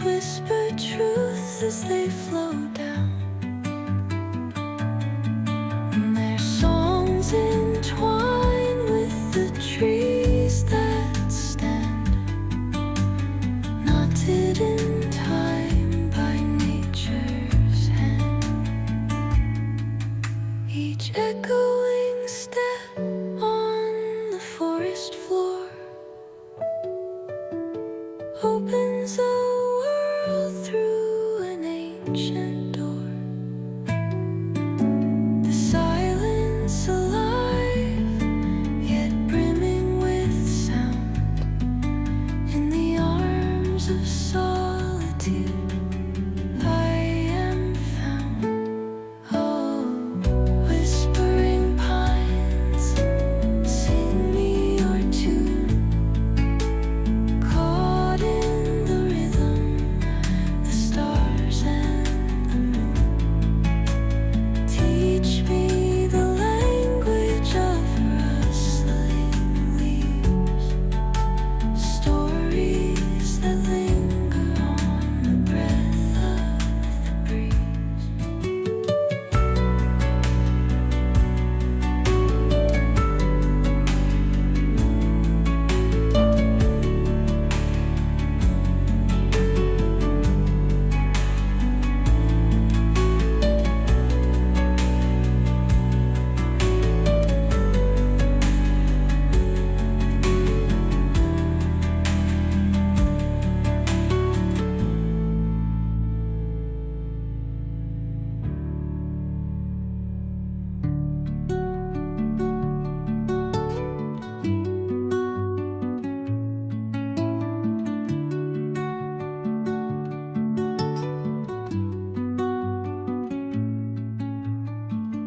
whisper truth as they flow down. And their songs entwine with the trees that stand, knotted in time by nature's hand. Each echoing step on the forest floor opens a world through an ancient door. The silence alive, yet brimming with sound. In the arms of solitude I am found. Oh, whispering pines, sing me your tune. Caught in the rhythm, the stars and the moon. Teach me the language of rustling leaves, stories that linger on the breath of the breeze.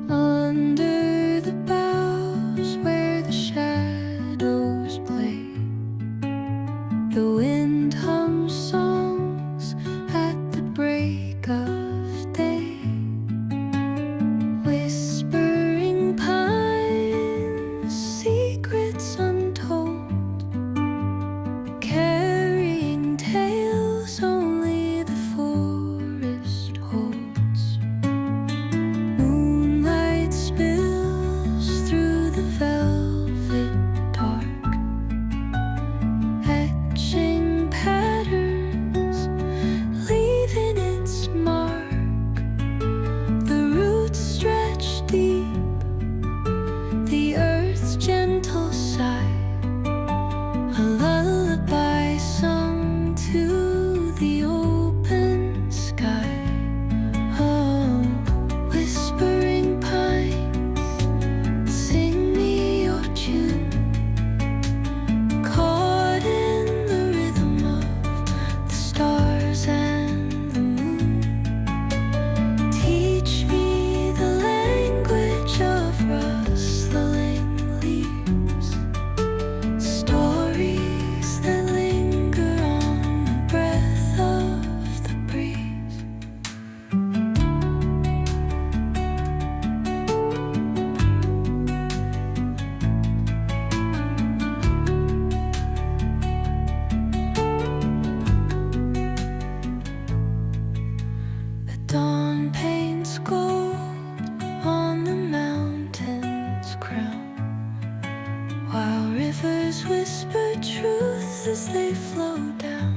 Under the boughs where the shadows play, the wind hums songs at the break of day. Whispering pines, secrets untold, carrying tales only the forest holds. Moonlight spills through the velvet dark, etching patterns, leaving its mark. The roots stretch deep, the earth's gentle sigh, a lullaby sung to the open sky. Oh, whispering pines, sing me your tune. Caught in the rhythm of the stars and the moon. Teach me the language of rustling leaves, stories that linger on the breath of the breeze. The dawn paints gold on the mountain's crown, while rivers whisper truth as they flow down.